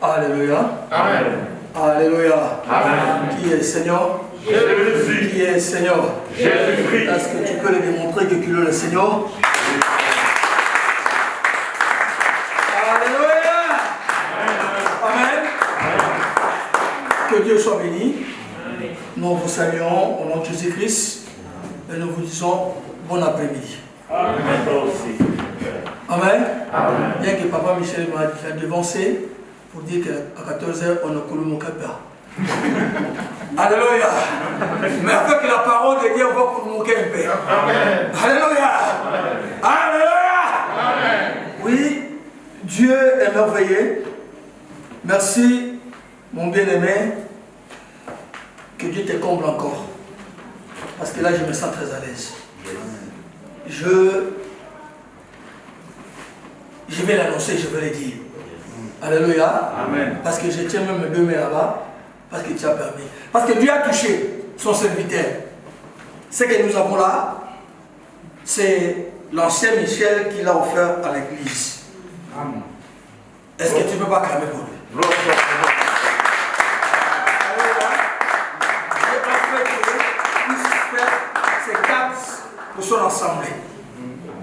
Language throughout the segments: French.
Alléluia. Amen. Alléluia. Amen. Qui est Seigneur? Jésus. Qui est Seigneur? Jésus-Christ. Est-ce que tu peux le démontrer que tu es le Seigneur? Alléluia. Amen. Que Dieu soit béni. Nous vous saluons au nom de Jésus-Christ et nous vous disons bon après-midi. Amen. Amen. Amen. Bien que Papa Michel m'a devancé pour dire qu'à 14h, on ne coule mon pas. Alléluia. Mais avec la parole de Dieu, on va couler mon peu. Amen. Alléluia. Alléluia. Amen. Oui, Dieu est merveilleux. Merci, mon bien-aimé. Que Dieu te comble encore. Parce que là, je me sens très à l'aise. Je vais l'annoncer, je vais le dire. Alléluia. Amen. Parce que je tiens même mes deux mains là-bas. Parce que tu as permis. Parce que Dieu a touché son serviteur. Ce que nous avons là, c'est l'ancien Michel qui l'a offert à l'église. Est-ce que tu ne peux pas clamer pour lui? Ces actes pour son assemblée.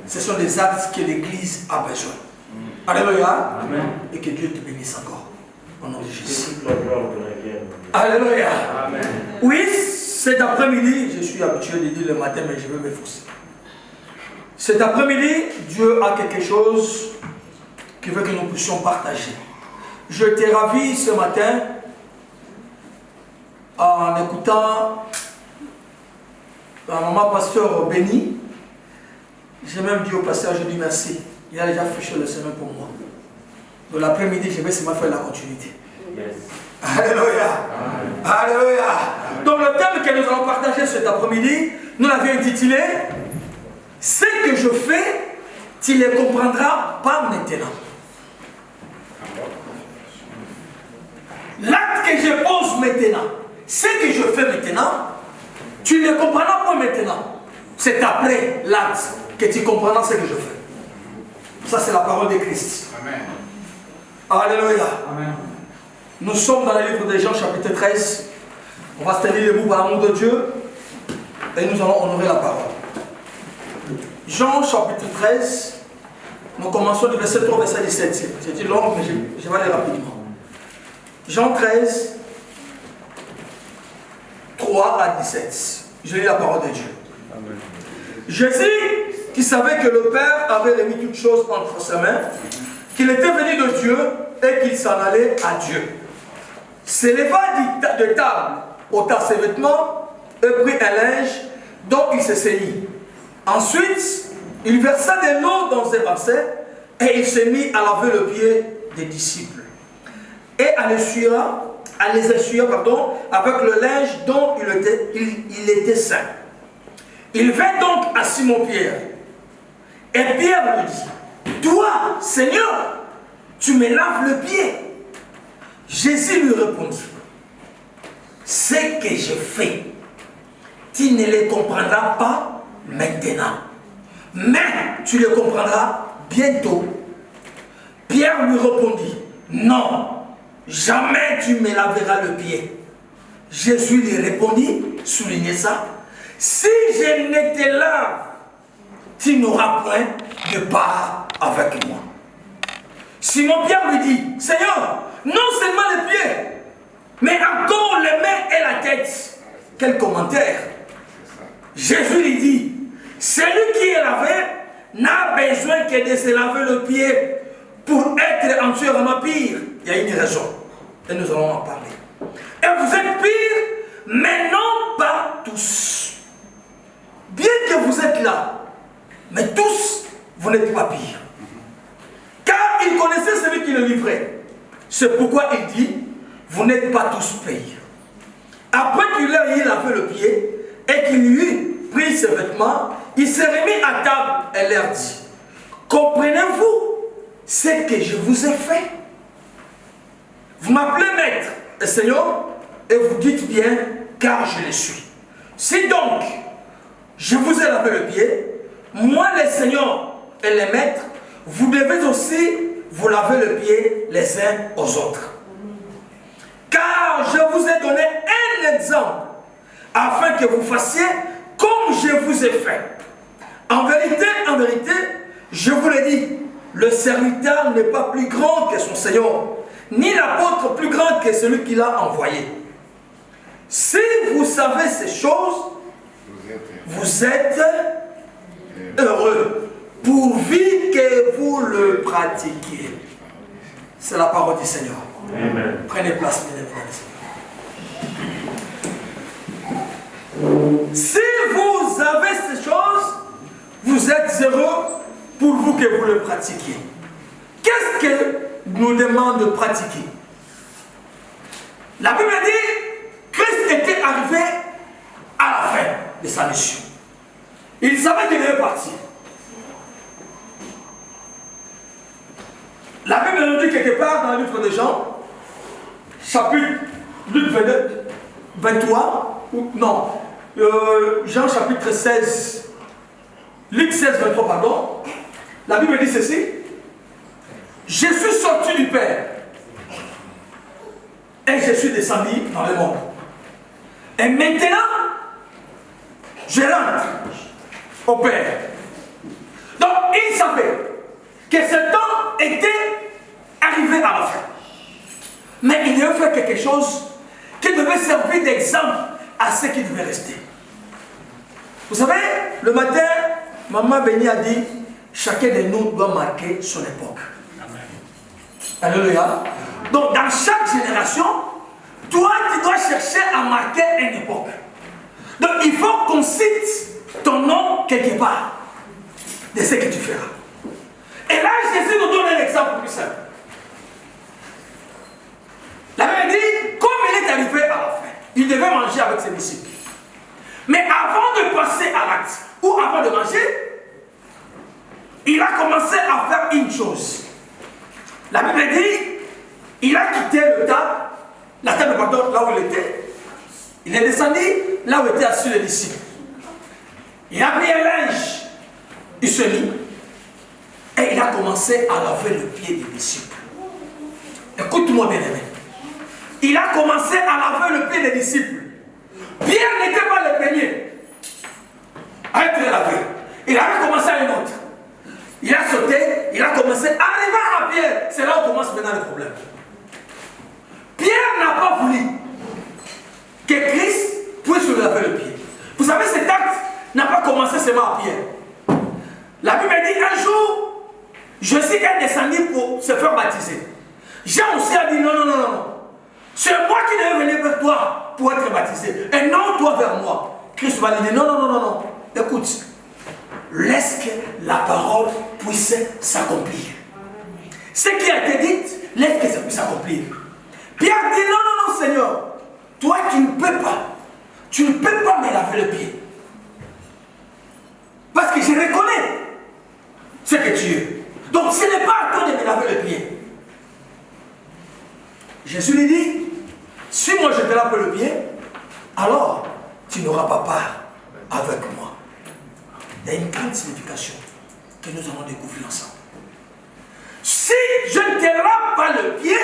Ce sont des actes que l'église a besoin. Alléluia. Amen. Et que Dieu te bénisse encore. Au nom de Jésus. Alléluia. Amen. Oui, cet après-midi, je suis habitué de dire le matin, mais je vais m'efforcer. Cet après-midi, Dieu a quelque chose qui veut que nous puissions partager. Je t'ai ravi ce matin en écoutant un maman pasteur béni. J'ai même dit au pasteur, je dis merci. Il a déjà fiché le chemin pour moi. De l'après-midi, je vais seulement faire la continuité. Yes. Alléluia. Alléluia. Donc le thème que nous allons partager cet après-midi, nous l'avions intitulé « Ce que je fais, tu ne le comprendras pas maintenant ». L'acte que je pose maintenant, ce que je fais maintenant, tu ne le comprendras pas maintenant. C'est après l'acte que tu comprendras ce que je fais. Ça, c'est la parole de Christ. Amen. Alléluia. Amen. Nous sommes dans le livre de Jean, chapitre 13. On va se tenir debout par l'amour de Dieu et nous allons honorer la parole. Jean, chapitre 13. Nous commençons du verset 3 au verset 17. C'est long, mais je vais aller rapidement. Jean 13, 3 à 17. Je lis la parole de Dieu. Amen. Jésus, qui savait que le Père avait remis toutes choses entre ses mains, qu'il était venu de Dieu et qu'il s'en allait à Dieu, s'éleva de table, ôta ses vêtements et prit un linge dont il se saignit. Ensuite, il versa de l'eau dans ses bassins et il se mit à laver le pied des disciples et à les essuyer, avec le linge dont il était saint. Il vint donc à Simon-Pierre. Et Pierre lui dit, toi, Seigneur, tu me laves le pied. Jésus lui répondit, ce que je fais, tu ne le comprendras pas maintenant, mais tu le comprendras bientôt. Pierre lui répondit, non, jamais tu me laveras le pied. Jésus lui répondit, soulignez ça, si je ne te lave, tu n'auras point de part avec moi. Simon-Pierre lui dit, Seigneur, non seulement les pieds, mais encore les mains et la tête. Quel commentaire? Jésus lui dit, celui qui est lavé n'a besoin que de se laver le pied pour être entièrement pire. Il y a une raison, et nous allons en parler. Et vous êtes pire, mais non pas tous. Bien que vous êtes là, mais tous, vous n'êtes pas pire. Car il connaissait celui qui le livrait. C'est pourquoi il dit, vous n'êtes pas tous pires. Après qu'il leur ait lavé le pied et qu'il lui eut pris ses vêtements, il s'est remis à table et leur dit, comprenez-vous ce que je vous ai fait? Vous m'appelez maître et Seigneur, et vous dites bien, car je le suis. Si donc, je vous ai lavé le pied, moi les seigneurs et les maîtres, vous devez aussi vous laver le pied les uns aux autres. Car je vous ai donné un exemple, afin que vous fassiez comme je vous ai fait. En vérité, je vous l'ai dit, le serviteur n'est pas plus grand que son Seigneur, ni l'apôtre plus grand que celui qui l'a envoyé. Si vous savez ces choses, vous êtes heureux, pourvu que vous le pratiquiez. C'est la parole du Seigneur. Amen. Prenez place, mesdames et messieurs. Si vous avez ces choses, vous êtes heureux, pourvu que vous le pratiquiez. Qu'est-ce que nous demande de pratiquer? La Bible dit, Christ était arrivé à la fin de sa mission. Il savait qu'il devait partir. La Bible nous dit quelque part dans le livre de Jean, chapitre Luc 23, ou non, Jean chapitre 16, Luc 16, 23, pardon. La Bible dit ceci: je suis sorti du Père et je suis descendu dans le monde. Et maintenant, je rentre au Père. Donc, il savait que ce temps était arrivé à la fin. Mais il devait faire quelque chose qui devait servir d'exemple à ceux qui devaient rester. Vous savez, le matin, Maman Béni a dit, chacun de nous doit marquer son époque. Alléluia. Donc, dans chaque génération, toi, tu dois chercher à marquer une époque. Donc, il faut qu'on cite ton nom quelque part de ce que tu feras. Et là, Jésus nous donne un exemple plus simple. La Bible dit, comme il est arrivé à la fin, il devait manger avec ses disciples. Mais avant de passer à l'acte, ou avant de manger, il a commencé à faire une chose. La Bible dit, il a quitté la table pardon, là où il était. Il est descendu là où étaient assis les disciples. Il a pris un linge, il se mit, et il a commencé à laver le pied des disciples. Écoute-moi bien aimé. Il a commencé à laver le pied des disciples. Pierre n'était pas le premier à être lavé. Il avait commencé à un autre. Il a sauté, il a commencé, arrivé à Pierre. C'est là où commence maintenant le problème. Pierre n'a pas voulu que Christ puisse lui laver le pied. Vous savez, cet acte n'a pas commencé seulement à Pierre. La Bible dit un jour, Jésus est descendu pour se faire baptiser. Jean aussi a dit non, non, non, non. C'est moi qui devais venir vers toi pour être baptisé. Et non toi vers moi. Christ va lui dire non, non, non, non, non. Écoute, laisse que la parole puisse s'accomplir. Ce qui a été dit, laisse que ça puisse s'accomplir. Pierre dit non, non, non, Seigneur. Toi, tu ne peux pas. Tu ne peux pas me laver le pied. Parce que je reconnais ce que tu es. Donc, ce n'est pas à toi de me laver le pied. Jésus lui dit, si moi je te lave le pied, alors tu n'auras pas part avec moi. Il y a une grande signification que nous allons découvrir ensemble. Si je ne te lave pas le pied,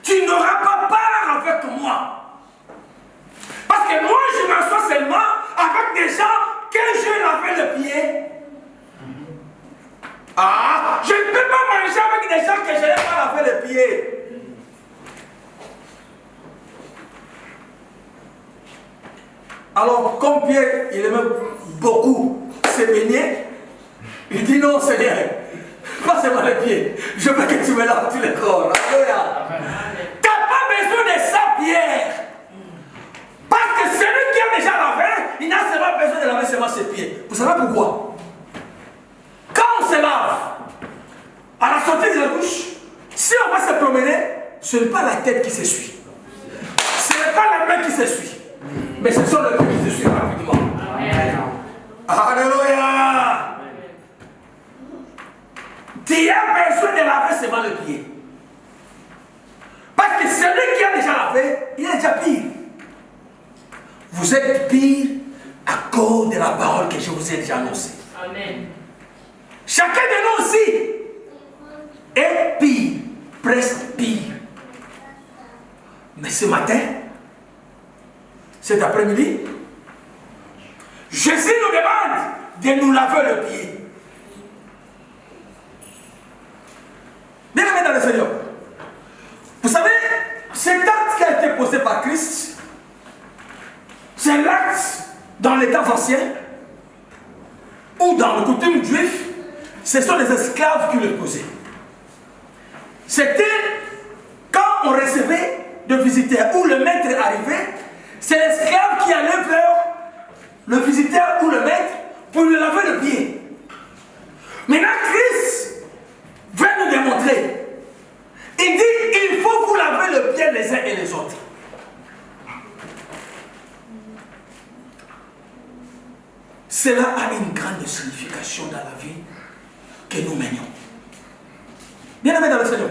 tu n'auras pas part avec moi. Parce que moi je m'assois seulement avec des gens que je lavé le pied. Ah, je ne peux pas manger avec des gens que je n'ai pas lavé le pied. Alors, comme Pierre, il aimait beaucoup se baigner, il dit non, Seigneur, pas seulement les pieds, je veux que tu me laves tout le corps. Alléluia. Tu n'as pas besoin de ça, Pierre. Parce que celui qui a déjà lavé, il n'a seulement besoin de laver seulement ses pieds. Vous savez pourquoi? Quand on se lave, à la sortie de la douche, si on va se promener, ce n'est pas la tête qui s'essuie. Ce n'est pas la main qui s'essuie. Mais ce sont les pieds qui se suivent rapidement. Alléluia. Tu as besoin de laver seulement le pied. Parce que celui qui a déjà lavé, il est déjà pire. Vous êtes pire à cause de la parole que je vous ai déjà annoncée. Amen. Chacun de nous aussi est pire, presque pire. Mais ce matin, cet après-midi, Jésus nous demande de nous laver le pied. Bien aimé dans le Seigneur. Vous savez, cet acte qui a été posé par Christ, c'est l'acte dans les temps anciens, ou dans le coutume juif, ce sont les esclaves qui le posaient. C'était quand on recevait de visiteurs ou le maître arrivait, c'est l'esclave qui allait vers le visiteur ou le maître pour lui laver le pied. Maintenant, Christ va nous démontrer. Il dit, il faut vous laver le pied les uns et les autres. Cela a une grande signification dans la vie que nous menions. Bien aimé dans le Seigneur.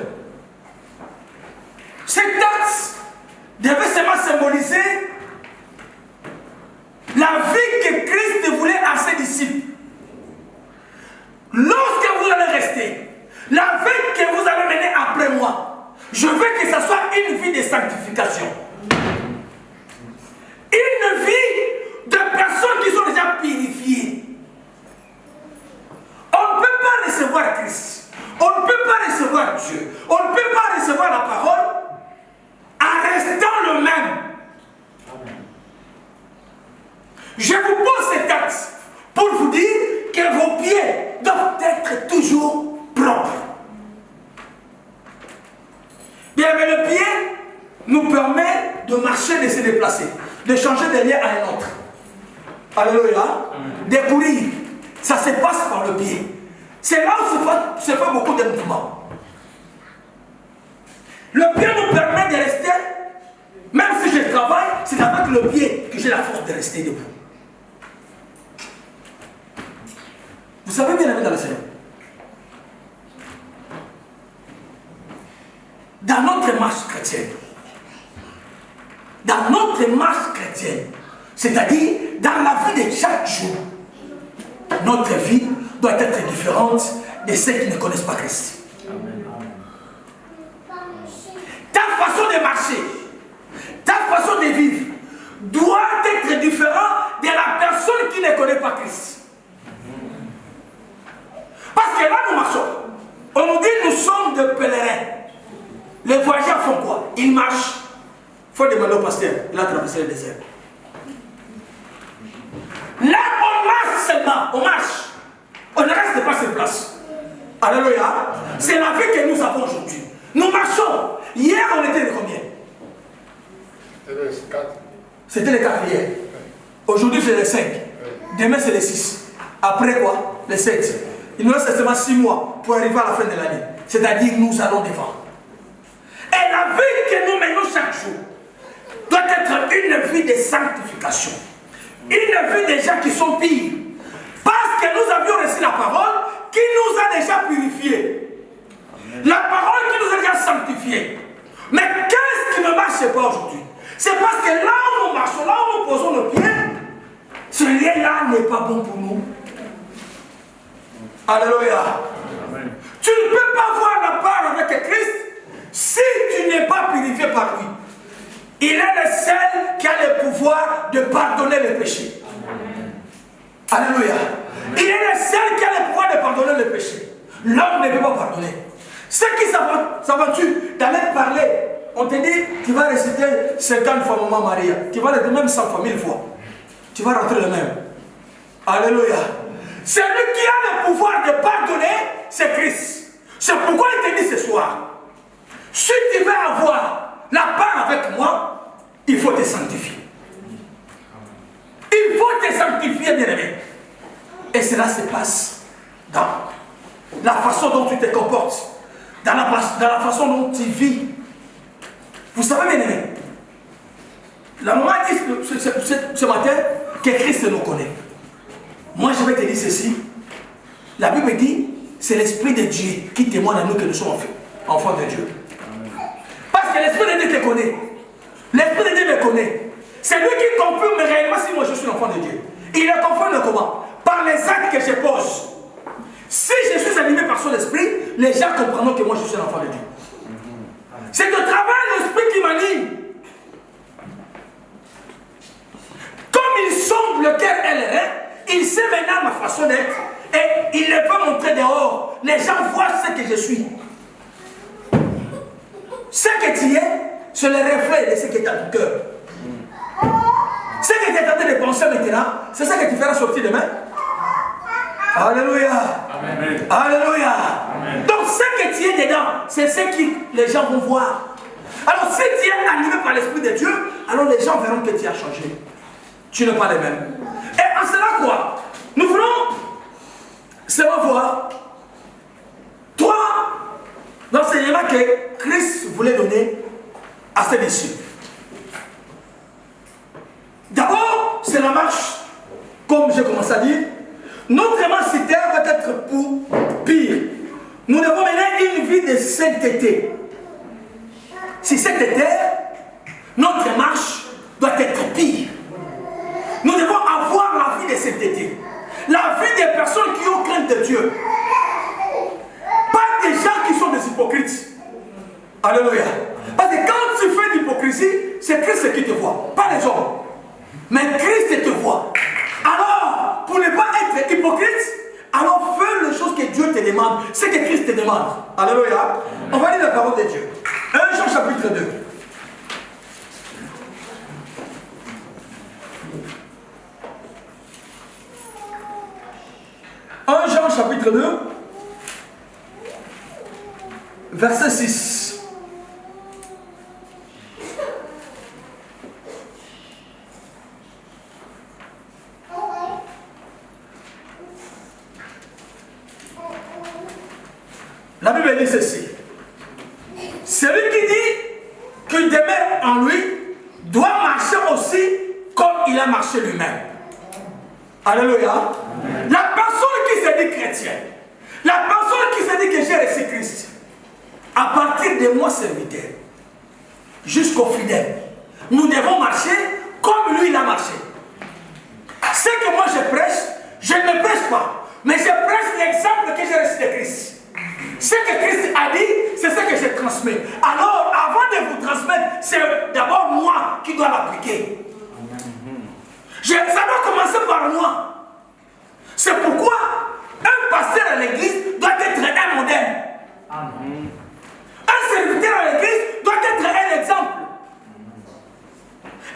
Cet acte devait seulement symboliser la vie que Christ voulait à ses disciples. Lorsque vous allez rester, la vie que vous allez mener après moi, je veux que ce soit une vie de sanctification. Une vie de personnes qui sont déjà purifiées. On ne peut pas recevoir Christ. On ne peut pas recevoir Dieu. On ne peut pas recevoir la parole en restant le même. Je vous pose cet acte pour vous dire que vos pieds doivent être toujours propres. Bien, mais le pied nous permet de marcher, de se déplacer, de changer d'un lien à un autre. Alléluia. De courir. Ça se passe par le pied. C'est là où se fait beaucoup de mouvements. Le pied nous permet de rester, même si je travaille, c'est avec le pied que j'ai la force de rester debout. Vous savez bien aimé dans le Seigneur. Dans notre marche chrétienne, c'est-à-dire dans la vie de chaque jour, notre vie doit être différente de ceux qui ne connaissent pas Christ. Ta façon de marcher, ta façon de vivre doit être différente de la personne qui ne connaît pas Christ. Parce que là nous marchons, on nous dit nous sommes des pèlerins. Les voyageurs font quoi? Ils marchent. Il faut demander au pasteur, il a traversé le désert. Là on marche seulement, on marche. On ne reste pas sur place. Alléluia. C'est la vie que nous avons aujourd'hui. Nous marchons. Hier on était de combien? C'était les 4. C'était les 4 hier. Aujourd'hui c'est les 5. Demain c'est les 6. Après quoi? Les 7. Il nous reste seulement 6 mois pour arriver à la fin de l'année. C'est-à-dire nous allons devant. Et la vie que nous menons chaque jour doit être une vie de sanctification. Une vie des gens qui sont pires. Parce que nous avions reçu la parole qui nous a déjà purifiés. La parole qui nous a déjà sanctifiés. Mais qu'est-ce qui ne marche pas aujourd'hui? C'est parce que là où nous marchons, là où nous posons nos pieds, ce lien-là n'est pas bon pour nous. Alléluia. Amen. Tu ne peux pas voir la part avec Christ si tu n'es pas purifié par lui. Il est le seul qui a le pouvoir de pardonner les péchés. Amen. Alléluia. Amen. Il est le seul qui a le pouvoir de pardonner les péchés. L'homme ne peut pas pardonner. Ceux qui s'aventurent d'aller parler, on te dit, tu vas réciter 50 fois Maman Maria. Tu vas le dire même 100 fois, 1000 fois. Tu vas rentrer le même. Alléluia. Celui qui a le pouvoir de pardonner, c'est Christ. C'est pourquoi il te dit ce soir, si tu veux avoir la part avec moi, il faut te sanctifier. Il faut te sanctifier, bien-aimé. Et cela se passe dans la façon dont tu te comportes, dans la façon dont tu vis. Vous savez, bien-aimé, la maman dit ce matin que Christ nous connaît. Moi, je vais te dire ceci. La Bible dit, c'est l'Esprit de Dieu qui témoigne à nous que nous sommes enfants de Dieu. Parce que l'Esprit de Dieu te connaît. L'Esprit de Dieu me connaît. C'est lui qui confirme réellement si moi je suis l'enfant de Dieu. Il le confirme comment? Par les actes que je pose. Si je suis animé par son esprit, les gens comprendront que moi je suis l'enfant de Dieu. C'est de travers l'esprit qui m'anime pèlerin, il sait maintenant ma façon d'être et il le peut montrer dehors. Les gens voient ce que je suis. Ce que tu es, c'est le reflet de ce qui est dans ton cœur. Ce que tu es en train de penser maintenant, c'est ça que tu feras sortir demain. Alléluia. Amen. Alléluia. Amen. Donc ce que tu es dedans, c'est ce que les gens vont voir. Alors si tu es animé par l'Esprit de Dieu, alors les gens verront que tu as changé. Tu n'es pas le même. Et en cela quoi? Nous voulons seulement voir trois enseignements que Christ voulait donner à ses disciples. D'abord, c'est la marche, comme j'ai commencé à dire. Notre marche sur terre doit être pour pire. Nous devons mener une vie de sainteté. Si cette terre, notre marche doit être pire. Nous devons avoir la vie de sainteté. La vie des personnes qui ont crainte de Dieu. Pas des gens qui sont des hypocrites. Alléluia. Parce que quand tu fais l'hypocrisie, c'est Christ qui te voit, pas les hommes. Mais Christ te voit. Alors, pour ne pas être hypocrite, alors fais les choses que Dieu te demande, ce que Christ te demande. Alléluia. On va lire la parole de Dieu. 1 Jean chapitre 2. Jean chapitre 2, verset 6. La Bible dit ceci. Celui qui dit qu'il demeure en lui doit marcher aussi comme il a marché lui-même. Alléluia. Amen. La personne qui se dit chrétienne, la personne qui se dit que j'ai reçu Christ, à partir de moi serviteur, jusqu'au fidèle, nous devons marcher comme lui il a marché. Ce que moi je prêche, je ne prêche pas, mais je prêche l'exemple que j'ai reçu de Christ. Ce que Christ a dit, c'est ce que je transmets. Alors, avant de vous transmettre, c'est d'abord moi qui dois l'appliquer. Ça doit commencer par moi. C'est pourquoi un pasteur à l'église doit être un modèle. Un serviteur à l'église doit être un exemple.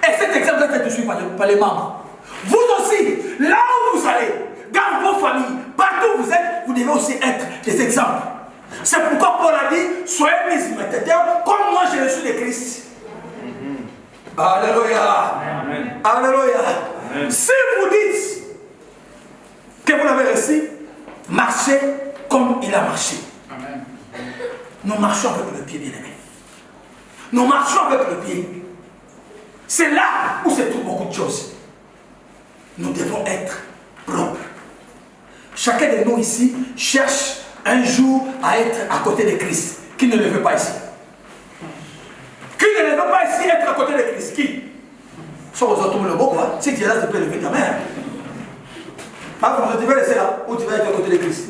Et cet exemple doit être suivi par les membres. Vous aussi, là où vous allez, dans vos familles, partout où vous êtes, vous devez aussi être des exemples. C'est pourquoi Paul a dit, soyez mes imitateurs comme moi j'ai reçu de Christ. Alléluia. Amen. Alléluia. Amen. Si vous dites que vous l'avez reçu, marchez comme il a marché. Amen. Nous marchons avec le pied, bien-aimé. Nous marchons avec le pied. C'est là où se trouvent beaucoup de choses. Nous devons être propres. Chacun de nous ici cherche un jour à être à côté de Christ. Qui ne le veut pas ici? Qui ne le veut pas ici être à côté de Christ? Qui? Soit aux autres le beau quoi. Si tu es là, tu peux lever ta main. Ah, tu vas rester là ou tu vas être à côté de Christ?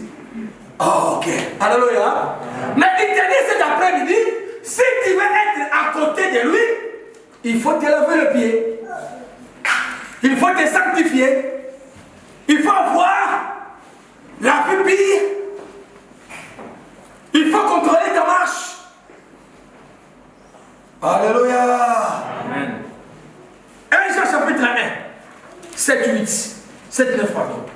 Oh, ok. Alléluia. Mais il te dit cet après-midi, si tu veux être à côté de lui, il faut te laver le pied. Il faut te sanctifier. Il faut avoir la vie pire. Il faut contrôler ta marche. Alléluia. Amen. 1 Jean chapitre 1, 7, 8, 7, 9, pardon.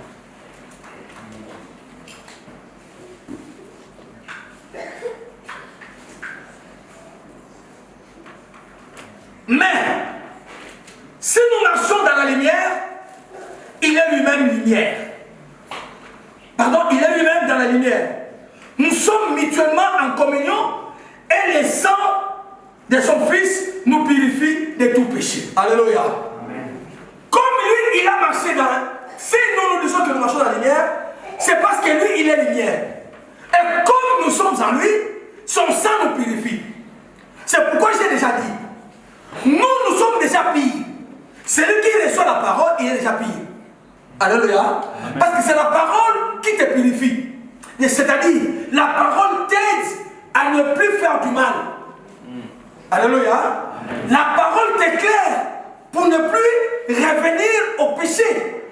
Mais, si nous marchons dans la lumière, il est lui-même lumière. Pardon, il est lui-même dans la lumière. Nous sommes mutuellement en communion et le sang de son Fils nous purifie de tout péché. Alléluia. Amen. Comme lui, il a marché dans la... Si nous disons que nous marchons dans la lumière, c'est parce que lui, il est lumière. Et comme nous sommes en lui, son sang nous purifie. C'est pourquoi j'ai déjà dit, nous sommes déjà pires. Celui qui reçoit la parole, il est déjà pire. Alléluia. Amen. Parce que c'est la parole qui te purifie. C'est-à-dire, la parole t'aide à ne plus faire du mal. Alléluia. Amen. La parole t'éclaire pour ne plus revenir au péché.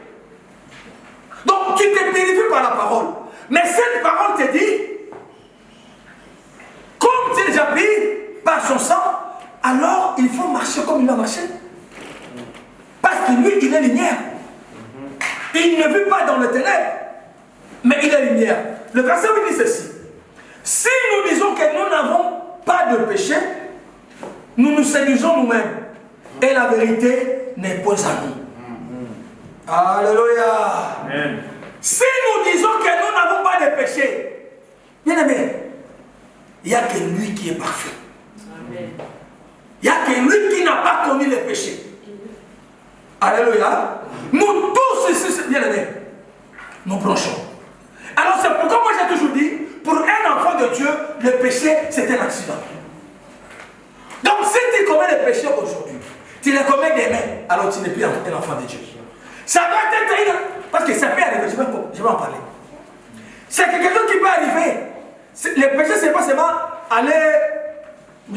Donc tu te purifies par la parole. Mais cette parole te dit, comme tu es déjà pris par son sang, alors il faut marcher comme il a marché. Parce que lui, il est lumière. Il ne vit pas dans le ténèbres, mais il est lumière. Le verset vous dit ceci. Si nous disons que nous n'avons pas de péché, nous nous séduisons nous-mêmes. Et la vérité n'est point à nous. Alléluia. Amen. Si nous disons que nous n'avons pas de péché, bien aimé, il n'y a que lui qui est parfait. Amen. Il n'y a que lui qui n'a pas commis le péché. Alléluia. Nous tous ici, bien aimé, nous blanchons. Alors c'est pourquoi moi j'ai toujours dit, pour un enfant de Dieu, le péché c'est un accident. Donc si tu commets le péché aujourd'hui, tu le commets demain, alors tu n'es plus un enfant de Dieu. Ça doit être parce que ça peut arriver, je vais en parler. C'est quelque chose qui peut arriver. Le péché c'est pas seulement aller,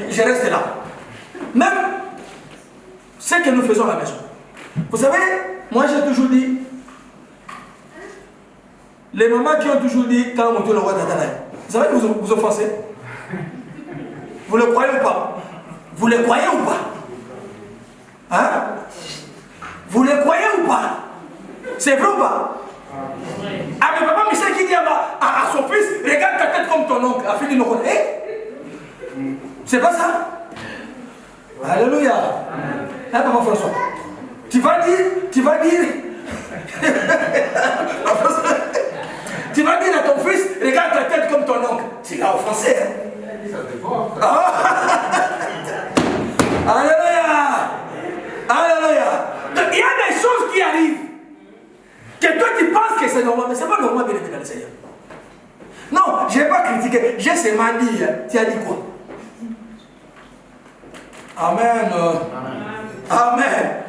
je reste là. Même ce que nous faisons à la maison. Vous savez, moi j'ai toujours dit, les mamans qui ont toujours dit, quand on monte le roi d'Adana, vous savez que vous offensez? Vous le croyez ou pas? Vous le croyez ou pas? Hein? Vous le croyez ou pas? C'est vrai ou pas? Ah mais papa Michel qui dit à son fils, regarde ta tête comme ton oncle, a fini de connaître. C'est pas ça? Alléluia. Hein papa François? Tu vas dire, tu vas dire à ton fils, regarde ta tête comme ton oncle. Tu l'as offensé. Alléluia. Alléluia. Donc, il y a des choses qui arrivent que toi tu penses que c'est normal, mais c'est pas normal, bien aimé dans le Seigneur. Non, je n'ai pas critiqué, j'ai seulement dit, tu as dit quoi? Amen. Amen.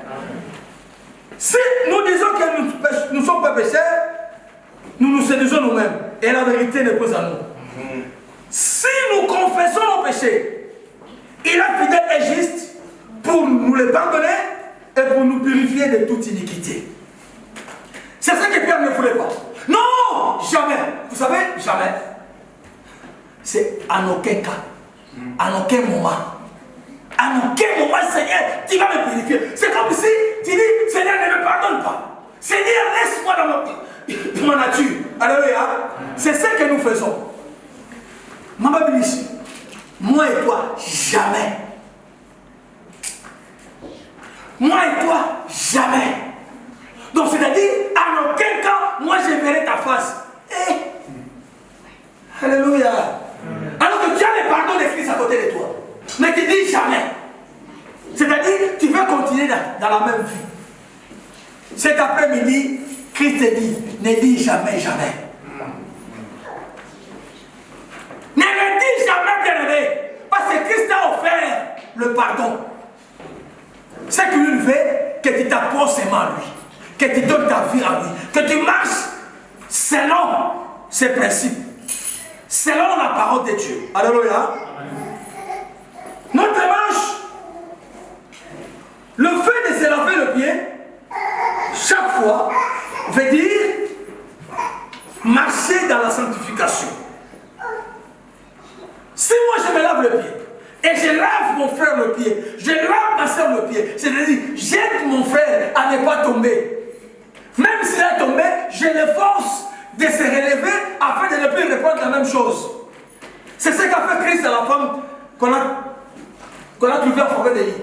Si nous disons que nous ne sommes pas pécheurs, nous nous séduisons nous-mêmes. Et la vérité n'est pas à nous. Si nous confessons nos péchés, il est fidèle et juste pour nous les pardonner et pour nous purifier de toute iniquité. C'est ça que Pierre ne voulait pas. Non, jamais. Vous savez, jamais. C'est en aucun cas, en aucun moment. En aucun moment, Seigneur, tu vas me purifier. C'est comme si tu dis, Seigneur, ne me pardonne pas. Seigneur, laisse-moi dans ma nature. Alléluia. C'est ce que nous faisons. Maman Bibichi, moi et toi, jamais. Moi et toi, jamais. Donc c'est-à-dire, en aucun cas, moi je verrai ta face. Alléluia. Alors que tu as le pardon de Christ à côté de toi. Mais tu dis jamais. C'est-à-dire, tu veux continuer dans la même vie. Cet après-midi, Christ te dit, ne dis jamais, jamais. Ne me dis jamais, bien-aimé. Parce que Christ t'a offert le pardon. Ce qu'il lui fait, que tu t'apportes seulement à lui. Que tu donnes ta vie à lui. Que tu marches selon ses principes. Selon la parole de Dieu. Alléluia. Notre marche, le fait de se laver le pied, chaque fois, veut dire marcher dans la sanctification. Si moi je me lave le pied, et je lave mon frère le pied, je lave ma soeur le pied, c'est-à-dire, j'aide mon frère à ne pas tomber. Même s'il est tombé, je l'efforce de se relever afin de ne plus répondre la même chose. C'est ce qu'a fait Christ à la femme qu'on a trouvé en forêt de lit.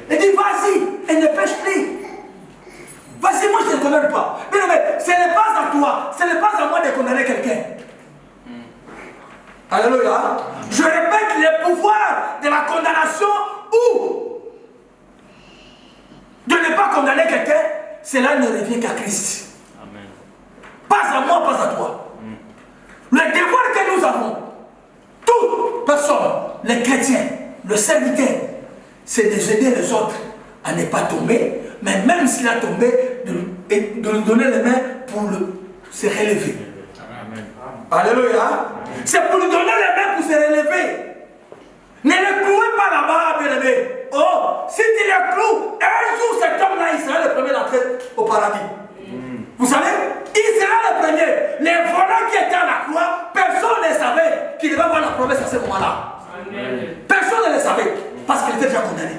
Il dit, vas-y, elle ne pêche plus. Vas-y, moi je ne te condamne pas. Mais non, mais ce n'est pas à toi, ce n'est pas à moi de condamner quelqu'un. Alléluia. Je répète, le pouvoir de la condamnation ou de ne pas condamner quelqu'un, cela ne revient qu'à Christ. Amen. Pas à moi, pas à toi. Le devoir que nous avons, toute personne, les chrétiens, le serviteur, c'est d'aider les autres à ne pas tomber, mais même s'il a tombé, de lui donner les mains pour se relever. Amen. Alléluia. C'est pour lui donner les mains pour se relever. Ne le clouez pas là-bas, bien aimé. Oh, si tu le cloues, un jour cet homme-là, il sera le premier d'entrer au paradis. Vous savez, il sera là. Personne ne le savait parce qu'il était déjà condamné.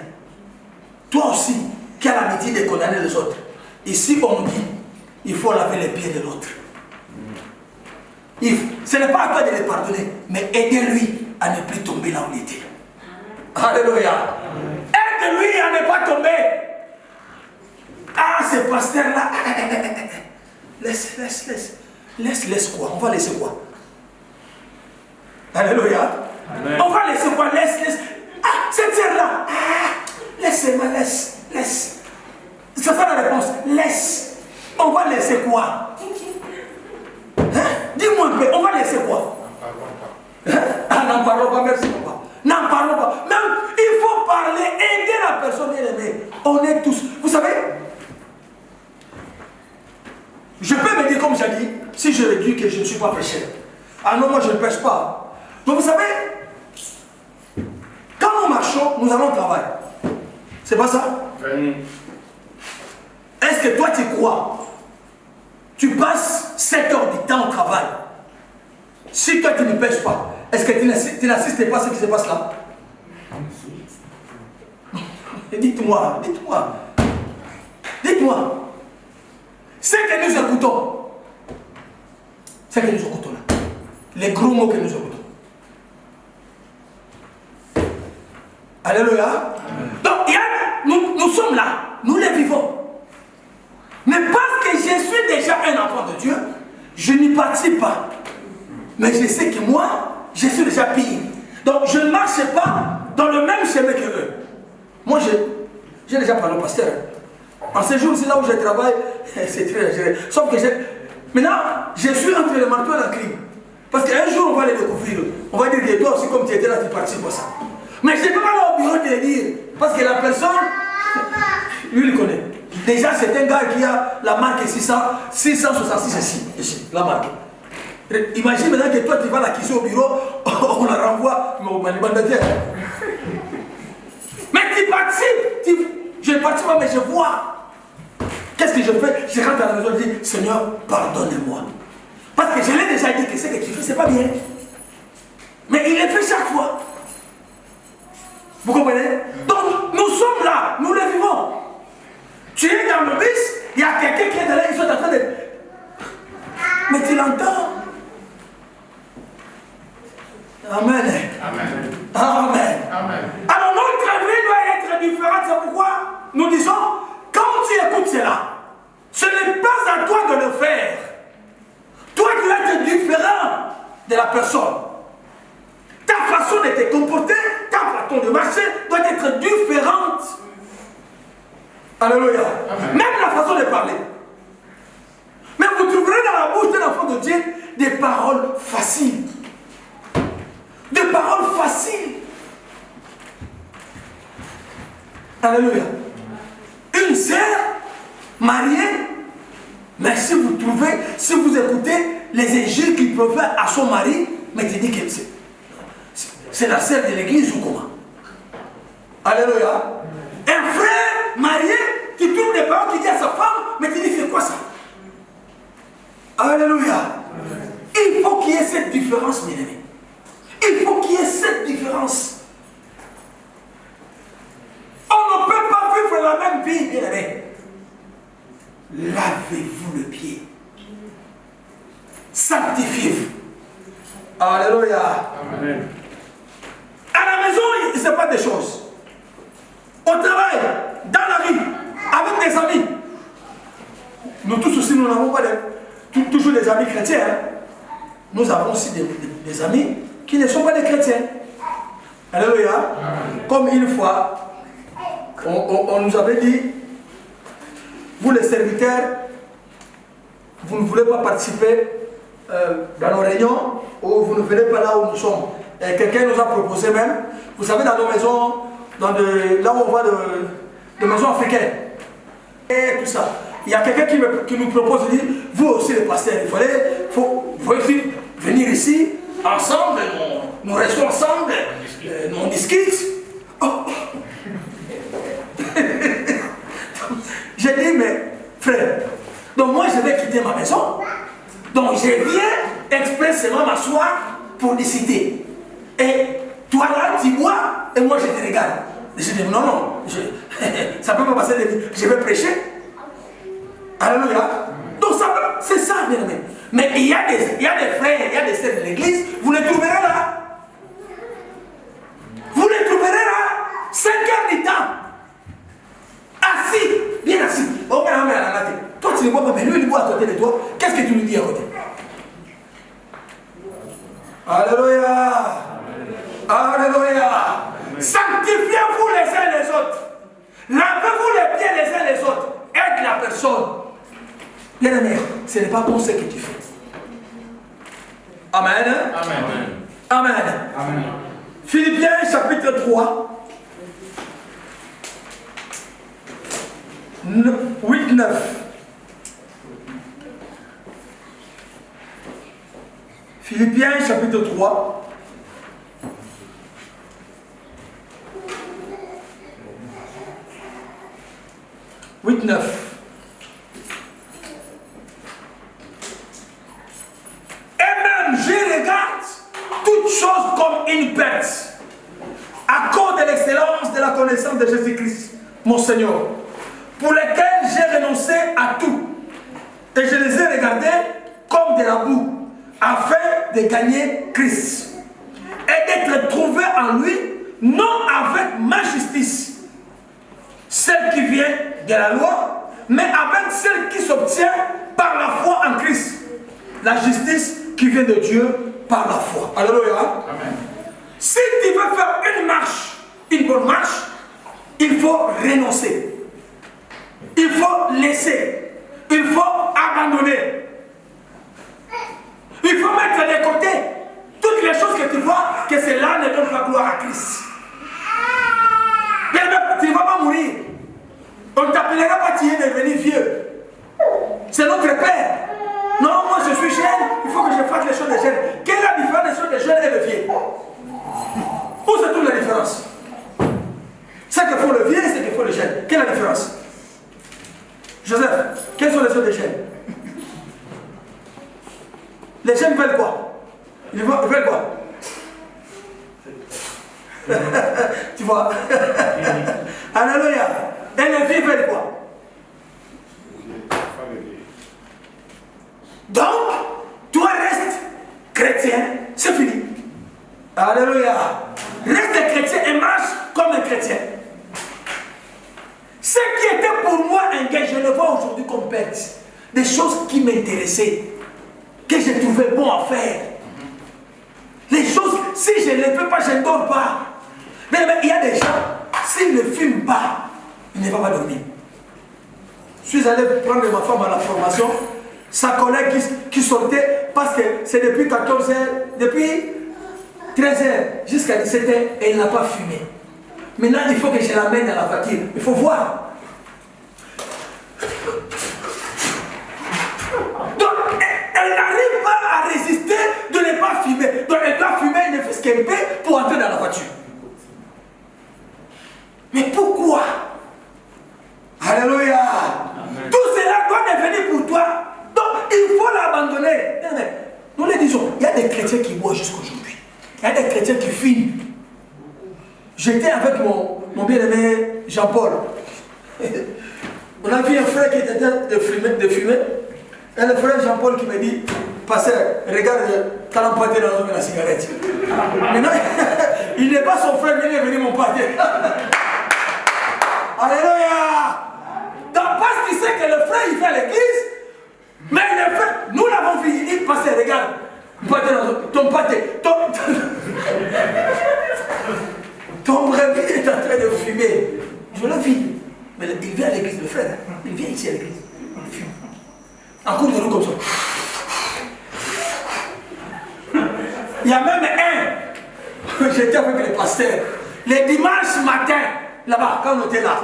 Toi aussi, qui as l'habitude de condamner les autres. Ici, on dit, il faut laver les pieds de l'autre. Ce n'est pas à toi de les pardonner, mais aidez-lui à ne plus tomber là où il était. Alléluia. Aide-lui à ne pas tomber. Ah, ce pasteur-là. Laisse quoi? On va laisser quoi? Alléluia. Amen. On va laisser quoi? Laisse. Ah, cette sœur-là. Ah, laisse. C'est ça la réponse. Laisse. On va laisser quoi? Hein? Dis-moi un peu, on va laisser quoi? Ah, n'en parlons pas, merci papa. N'en parlons pas. Même, il faut parler, aider la personne bien-aimée. On est tous. Vous savez, je peux me dire comme j'ai dit, si je dis que je ne suis pas prêcheur. Ah non, moi je ne prêche pas. Donc vous savez, quand nous marchons, nous allons travailler. C'est pas ça? Est-ce que toi tu crois? Tu passes 7 heures du temps au travail. Si toi tu ne pêches pas, est-ce que tu n'assistes pas à ce qui se passe là? Dites-moi. Ce que nous écoutons. Ce que nous écoutons là. Les gros mots que nous écoutons. Alléluia. Donc, nous sommes là. Nous les vivons. Mais parce que je suis déjà un enfant de Dieu, je n'y participe pas. Mais je sais que moi, je suis déjà pire. Donc je ne marche pas dans le même chemin que eux. Moi, j'ai déjà parlé au pasteur. En ce jour, c'est là où je travaille, c'est très géré. Sauf que maintenant, je suis entre le marteau et la clé. Parce qu'un jour, on va les découvrir. On va dire que toi aussi, comme tu étais là, tu participes à ça. Mais je ne peux pas aller au bureau de le dire. Parce que la personne, lui, il connaît. Déjà, c'est un gars qui a la marque 666 ici, la marque. Imagine maintenant que toi, tu vas l'acquiser au bureau, on la renvoie au mandataire. Mais tu participes. Je ne participe pas, mais je vois. Qu'est-ce que je fais? Je rentre à la maison et je dis, Seigneur, pardonne-moi. Parce que je l'ai déjà dit que ce que tu fais, ce n'est pas bien. Mais il le fait chaque fois. Vous comprenez? Donc, nous sommes là, nous le vivons. Tu es dans le bus, il y a quelqu'un qui est là, ils sont en train de... Mais tu l'entends. Amen. Alors notre vie doit être différente. C'est pourquoi nous disons, quand tu écoutes cela, ce n'est pas à toi de le faire. Toi, tu dois être différent de la personne. Ta façon de te comporter, ta façon de marcher doit être différente. Alléluia. Même la façon de parler. Mais vous trouverez dans la bouche d'un enfant de Dieu des paroles faciles. Des paroles faciles. Alléluia. Une sœur mariée, mais si vous trouvez, si vous écoutez les injures qu'il peut faire à son mari, mais tu dis que c'est la sœur de l'église ou comment? Alléluia. Un frère marié, tu trouves des paroles qui disent à sa femme, mais tu dis c'est quoi ça? Alléluia. Il faut qu'il y ait cette différence, mes amis. Il faut qu'il y ait cette différence. On ne peut pas vivre la même vie, bien aimé. Lavez-vous le pied. Sanctifiez-vous. Alléluia. Amen. À la maison, il ne se passe des choses. Au travail, dans la rue, avec des amis. Nous tous aussi, nous n'avons pas toujours des amis chrétiens. Hein. Nous avons aussi des amis qui ne sont pas des chrétiens. Alléluia. Amen. Comme une fois, on nous avait dit, vous les serviteurs, vous ne voulez pas participer dans nos réunions, ou vous ne venez pas là où nous sommes. Et quelqu'un nous a proposé même, vous savez, dans nos maisons, là où on va de maisons africaines, et tout ça. Il y a quelqu'un qui nous propose, il dit, vous aussi les pasteurs, il faut venir ici, ensemble, nous restons ensemble, on discute. Oh. J'ai dit, mais frère, donc moi je vais quitter ma maison, donc je viens expressément m'asseoir pour discuter. Et Toi là, tu bois et moi je te regarde. Je dis non, non, ça ne peut pas passer de vie. Je vais prêcher. Alléluia. Donc c'est ça, bien aimé. Mais il y a des frères, il y a des sœurs de l'église, vous les trouverez là. Vous les trouverez là, 5 heures du temps. Assis, bien assis. Oh, mais toi tu ne bois pas, mais lui il boit à côté de toi. Qu'est-ce que tu lui dis à côté? Alléluia. Alléluia. Sanctifiez-vous les uns les autres. Lavez-vous les pieds les uns les autres. Aide la personne. Bien aimé, ce n'est pas bon ce que tu fais. Amen. Amen. Amen. Amen. Philippiens chapitre 3. 8-9. Philippiens chapitre 3. « 8-9. Et même je regarde toutes choses comme une perte à cause de l'excellence de la connaissance de Jésus-Christ, mon Seigneur, pour lequel j'ai renoncé à tout. Et je les ai regardés comme de la boue, afin de gagner Christ. Et d'être trouvé en lui, non avec ma justice, celle qui vient de la loi, mais avec celle qui s'obtient par la foi en Christ. La justice qui vient de Dieu par la foi. Alléluia. Amen. Si tu veux faire une marche, une bonne marche, il faut renoncer. Il faut laisser. Il faut abandonner. Il faut mettre de côté toutes les choses que tu vois que cela ne donne pas gloire à Christ. Tu ne vas pas mourir. On ne t'appellera pas tu es devenu vieux. C'est notre Père. Non, moi je suis jeune, il faut que je fasse les choses des jeunes. Quelle est la différence des choses des jeunes et des vieux? Où se trouve la différence? Ce que font le vieux et ce que font les jeunes. Quelle est la différence? Joseph, quelles sont les choses des jeunes? Les jeunes veulent quoi? Ils veulent quoi? Tu vois? Alléluia. Et les vieux veulent quoi? Donc, toi reste chrétien, c'est fini. Alléluia. Reste chrétien et marche comme un chrétien. Ce qui était pour moi un gain, je le vois aujourd'hui comme perte. Des choses qui m'intéressaient, que je trouvais bon à faire. Les choses, si je ne les fais pas, je ne dors pas. Mais il y a des gens, s'ils ne fument pas, ils ne vont pas dormir. Je suis allé prendre ma femme à la formation. Sa collègue qui sortait, parce que c'est depuis 14h, depuis 13h jusqu'à 17h, et elle n'a pas fumé. Maintenant, il faut que je l'amène dans la voiture. Il faut voir. Donc, elle n'arrive pas à résister de ne pas fumer. Donc, elle doit fumer ne fût-ce qu'un peu pour entrer dans la voiture. Mais pourquoi? Alléluia. Amen. Tout cela doit devenir pour toi. Donc, il faut l'abandonner. Nous les disons, il y a des chrétiens qui boivent jusqu'aujourd'hui. Il y a des chrétiens qui fument. J'étais avec mon bien-aimé Jean-Paul. On a vu un frère qui était en train de fumer. Et le frère Jean-Paul qui me dit, pasteur, regarde, t'as l'emporté dans la cigarette. Maintenant, il n'est pas son frère, mais il est venu mon pâté. Alléluia. Donc, parce qu'il sait que le frère, il fait à l'église, mais le frère, nous l'avons vu, il dit, pasteur, regarde, ton pâté, ton brebis est en train de fumer. Je le vis. Mais il vient à l'église, le frère. Il vient ici à l'église. Il fume. En cours de nous comme ça. Il y a même un. J'étais avec les pasteurs. Les dimanches matin, là-bas, quand on était là,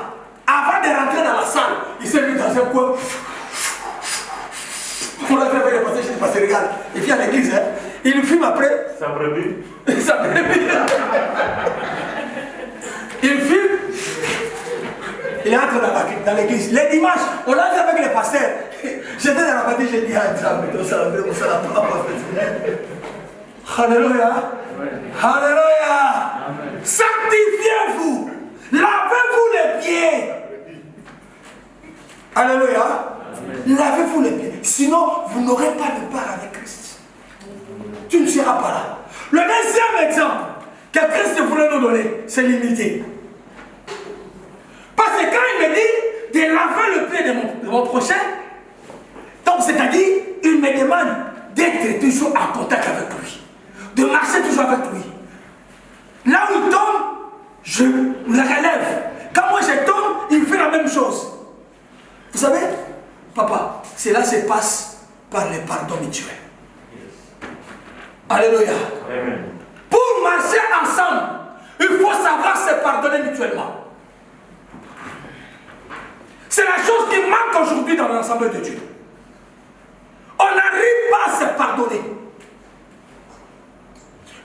avant de rentrer dans la salle, il s'est mis dans un coin. On l'a fait avec les pasteurs, je dis, pasteur, regarde. Il vient à l'église, hein. Il fume après. Ça brebis. Ça brebis. Il fume. Il entre dans l'église. Les dimanches, on l'a fait avec les pasteurs. J'étais dans la partie, j'ai dit, ah, ça, mais ça, ça, Alléluia. Alléluia. Sanctifiez-vous. Lavez-vous les pieds. Alléluia. Lavez-vous les pieds. Sinon, vous n'aurez pas de part avec Christ. Tu ne seras pas là. Le deuxième exemple que Christ voulait nous donner, c'est l'unité. Parce que quand il me dit de laver le pied de mon prochain, donc c'est-à-dire, il me demande d'être toujours en contact avec lui, de marcher toujours avec lui. Là où il tombe, je le relève. Quand moi je tombe, il fait la même chose. Vous savez, papa, cela se passe par le pardon mutuel. Alléluia. Amen. Pour marcher ensemble, il faut savoir se pardonner mutuellement. C'est la chose qui manque aujourd'hui dans l'ensemble de Dieu. On n'arrive pas à se pardonner.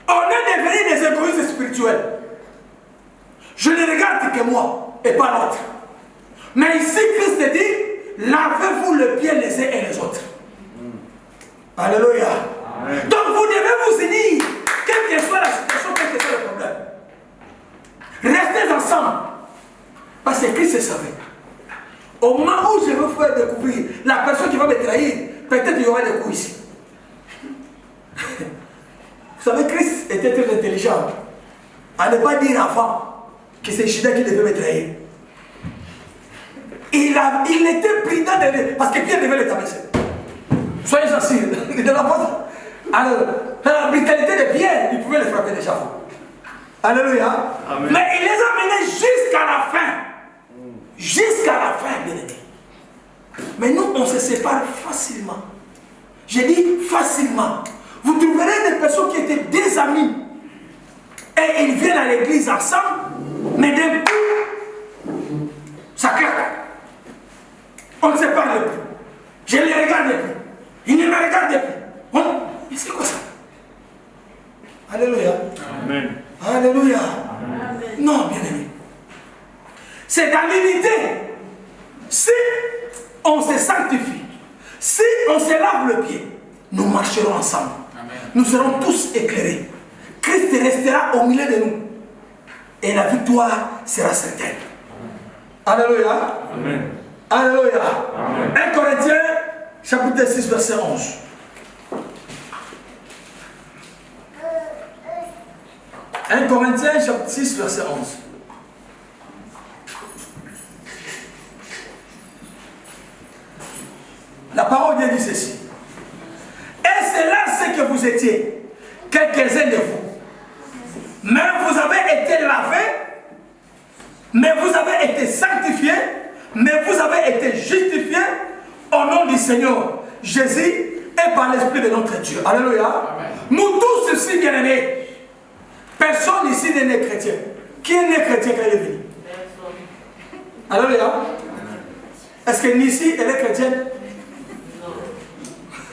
On est devenus des égoïstes spirituels. Je ne regarde que moi et pas l'autre. Mais ici, Christ dit, lavez-vous le pied les uns et les autres. Alléluia. Amen. Donc vous devez vous unir, quelle que soit la situation, quel que soit le problème. Restez ensemble. Parce que Christ savait. Au moment où je veux faire découvrir la personne qui va me trahir, peut-être il y aura des coups ici. Vous savez, Christ était très intelligent. À ne pas dire avant que c'est Judas qui devait me trahir. Il était prudent parce que Pierre devait le tabasser. Soyez assis. Alors, dans la brutalité de Pierre, il pouvait le frapper déjà. Alléluia. Amen. Mais il les a menés jusqu'à la fin. Jusqu'à la fin, bien aimé. Mais nous, on se sépare facilement. J'ai dit facilement. Vous trouverez des personnes qui étaient des amis. Et ils viennent à l'église ensemble. Mais d'un coup, ça claque. On ne se parle plus. Je ne les regarde plus. Ils ne me regardent plus. Mais c'est quoi ça? Alléluia. Amen. Alléluia. Amen. Non, bien aimé. C'est dans l'unité. Si on se sanctifie, si on se lave le pied, nous marcherons ensemble. Amen. Nous serons tous éclairés. Christ restera au milieu de nous. Et la victoire sera certaine. Alléluia. Amen. Alléluia. Amen. 1 Corinthiens, chapitre 6, verset 11. « 1 Corinthiens, chapitre 6, verset 11. La parole vient dit ceci. Et c'est là ce que vous étiez, quelques-uns de vous. Mais vous avez été lavés, mais vous avez été sanctifiés, mais vous avez été justifiés au nom du Seigneur Jésus et par l'Esprit de notre Dieu. Alléluia. Amen. Nous tous ici, bien-aimés, personne ici n'est né chrétien. Qui est né chrétien quand il est venu? Alléluia. Est-ce que Nissi, elle est chrétienne?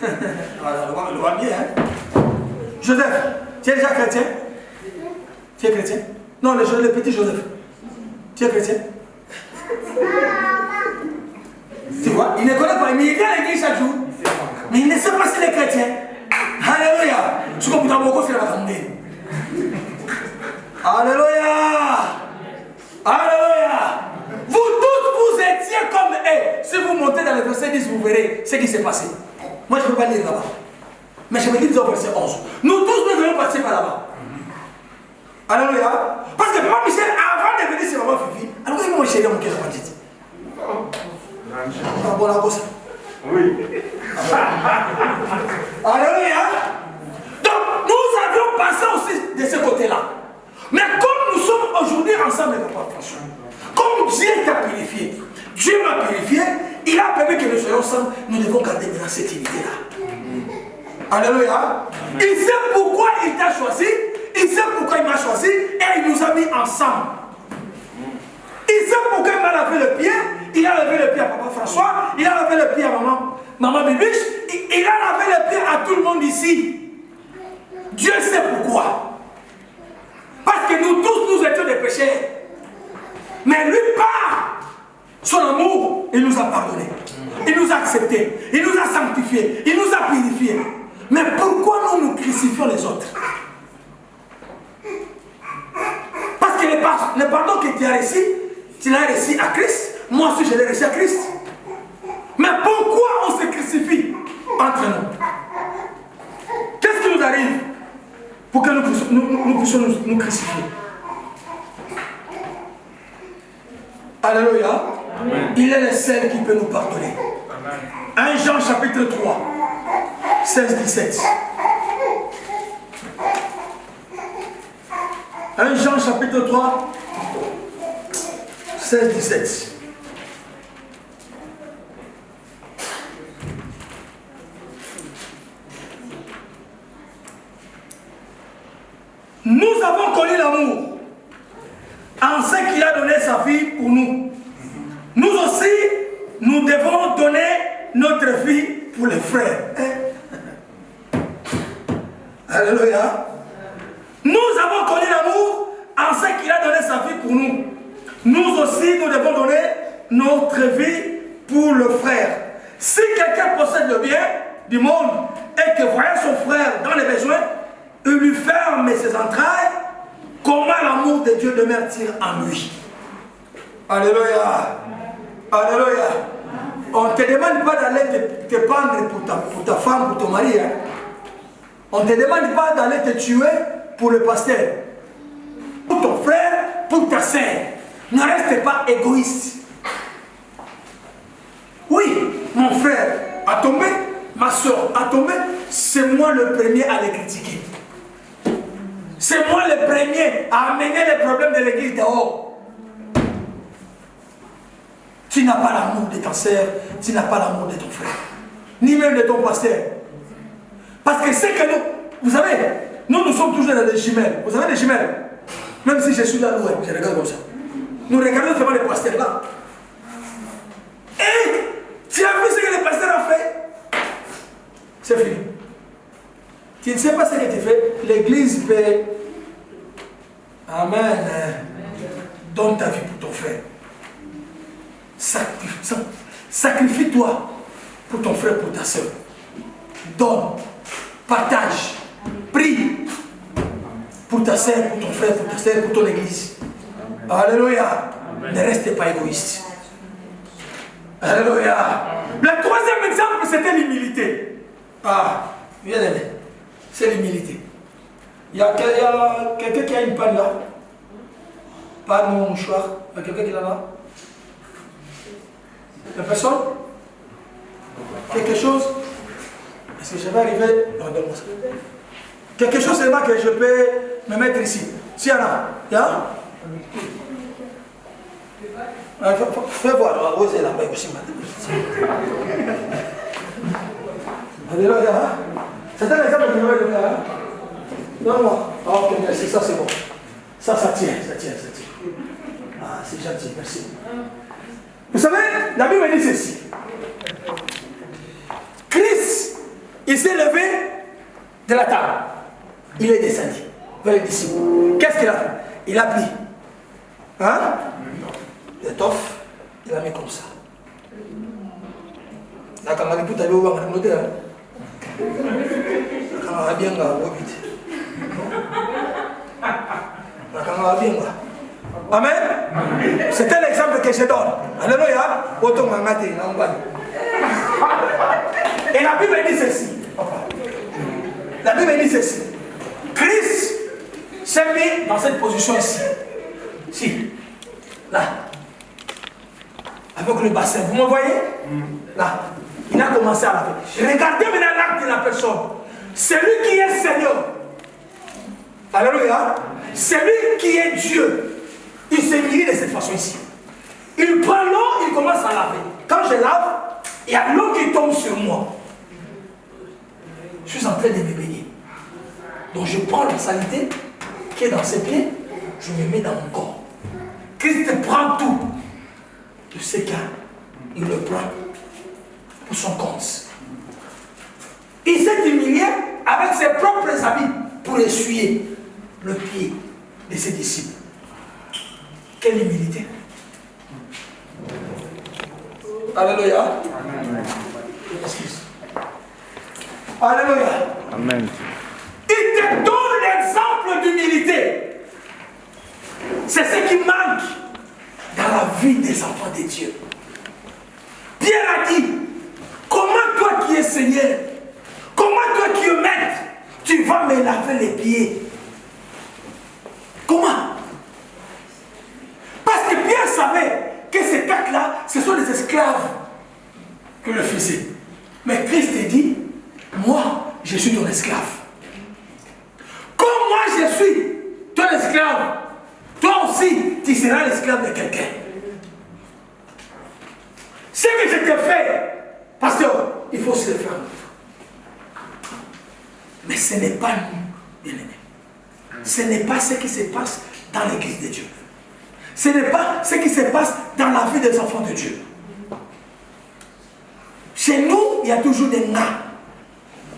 Le voit bien, hein? Joseph, tu es déjà chrétien? Tu es chrétien? Non, le petit Joseph. Tu es chrétien? Tu vois, il ne connaît pas, mais il vient à l'église chaque jour. Mais il ne sait pas s'il est chrétien. Alléluia. Je comprends beaucoup ce qu'il va tomber. Alléluia. Alléluia. Vous tous, vous étiez comme eux. Si vous montez dans le verset 10, vous verrez ce qui s'est passé. Moi, je ne peux pas lire là-bas. Mais je me dis au verset 11. Nous tous, nous devons passer par là-bas. Alléluia. Parce que moi, Michel, avant de venir sur ma Fifi, alors il m'a chéri mon cœur à dit. Ah bon, la bosse. Oui. Alléluia. Donc, nous avions passé aussi de ce côté-là. Mais comme nous sommes aujourd'hui ensemble, franchement, comme Dieu t'a purifié, Dieu m'a purifié, il a permis que nous soyons ensemble, nous devons garder maintenant cette unité-là. Alléluia. Il sait pourquoi il t'a choisi, il sait pourquoi il m'a choisi, et il nous a mis ensemble. Il sait pourquoi il m'a lavé le pied, il a lavé le pied à papa François, il a lavé le pied à maman Bibiche, il a lavé le pied à tout le monde ici. Dieu sait pourquoi. Parce que nous tous, nous étions des pécheurs. Mais lui, par son amour, il nous a pardonné. Il nous a acceptés. Il nous a sanctifiés. Il nous a purifiés. Mais pourquoi nous crucifions les autres? Parce que le pardon que tu as reçu, tu l'as reçu à Christ. Moi aussi, je l'ai reçu à Christ. Mais pourquoi on se crucifie entre nous? Qu'est-ce qui nous arrive pour que nous puissions nous crucifier? Alléluia. Amen. Il est le seul qui peut nous pardonner. Amen. 1 Jean chapitre 3, 16-17. 1 Jean chapitre 3, 16-17. Nous avons connu l'amour en ce qu'il a donné sa vie pour nous. Nous aussi, nous devons donner notre vie pour les frères. Alléluia. Nous avons connu l'amour en ce qu'il a donné sa vie pour nous. Nous aussi, nous devons donner notre vie pour le frère. Si quelqu'un possède le bien du monde et que voyant son frère dans les besoins, il lui ferme ses entrailles, comment l'amour de Dieu demeure-t-il en lui? Alléluia. Alléluia. On ne te demande pas d'aller te pendre pour ta femme, pour ton mari. Hein? On ne te demande pas d'aller te tuer pour le pasteur. Pour ton frère, pour ta sœur. Ne reste pas égoïste. Oui, mon frère a tombé, ma soeur a tombé, c'est moi le premier à les critiquer. C'est moi le premier à amener les problèmes de l'église dehors. Tu n'as pas l'amour de ta sœur, tu n'as pas l'amour de ton frère, ni même de ton pasteur. Parce que c'est que nous, vous savez, nous sommes toujours dans des jumelles. Vous savez des jumelles? Même si je suis là loin, je regarde comme ça. Nous regardons vraiment les pasteurs là. Et tu as vu ce que le pasteur a fait? C'est fini. Tu ne sais pas ce que tu fais, l'église peut. Amen. Donne ta vie pour ton frère. Sacrifie-toi pour ton frère, pour ta soeur. Donne, partage, prie pour ta soeur, pour ton frère, pour ta soeur, pour ton église. Alléluia. Ne restez pas égoïste. Alléluia. Le troisième exemple, c'était l'humilité. Ah, bien aimé. C'est l'humilité. Il y a quelqu'un qui a une panne là. Pas mon mouchoir. Il y a quelqu'un qui est là-bas. La personne? Quelque chose? Est-ce que je vais arriver? Non, donne-moi ça. Quelque chose seulement que je peux me mettre ici. S'il y en a. Il y a? Fais voir. Osez là-bas aussi. Alléluia. C'est un exemple que je vais donner. Donne-moi. Ok, merci. Ça, c'est bon. Ça tient. Ah, c'est gentil. Merci. Vous savez, la Bible dit ceci. Christ, il s'est levé de la table. Il est descendu vers les disciples. Qu'est-ce qu'il a fait? Il a pris l'étoffe, il a mis comme ça. Là, quand on a dit tout à l'heure, on a noté. Quand on a bien, on a vite. Quand on a bien, amen. C'était l'exemple que je donne. Alléluia. Et la Bible dit ceci. La Bible dit ceci. Christ s'est mis dans cette position ici. Ici. Là. Avec le bassin. Vous me voyez? Là. Il a commencé à laver. Regardez maintenant l'acte de la personne. Celui qui est Seigneur. Alléluia. Celui qui est Dieu. Il s'est mis de cette façon ici. Il prend l'eau, il commence à laver. Quand je lave, il y a l'eau qui tombe sur moi. Je suis en train de me baigner. Donc je prends la saleté qui est dans ses pieds, je me mets dans mon corps. Christ prend tout de ce cas. Il le prend pour son compte. Il s'est humilié avec ses propres habits pour essuyer le pied de ses disciples. Quelle humilité. Alléluia. Excuse. Alléluia. Amen. Il te donne l'exemple d'humilité. C'est ce qui manque dans la vie des enfants de Dieu. Pierre a dit, comment toi qui es Seigneur, comment toi qui es maître, tu vas me laver les pieds? Comment? Parce que Pierre savait que ces quatre-là, ce sont des esclaves que le faisaient. Mais Christ dit, moi, je suis ton esclave. Comme moi, je suis ton esclave, toi aussi, tu seras l'esclave de quelqu'un. Ce que je te fais, pasteur, il faut se le faire. Mais ce n'est pas nous, bien-aimés. Ce n'est pas ce qui se passe dans l'église de Dieu. Ce n'est pas ce qui se passe dans la vie des enfants de Dieu. Chez nous, il y a toujours des nains.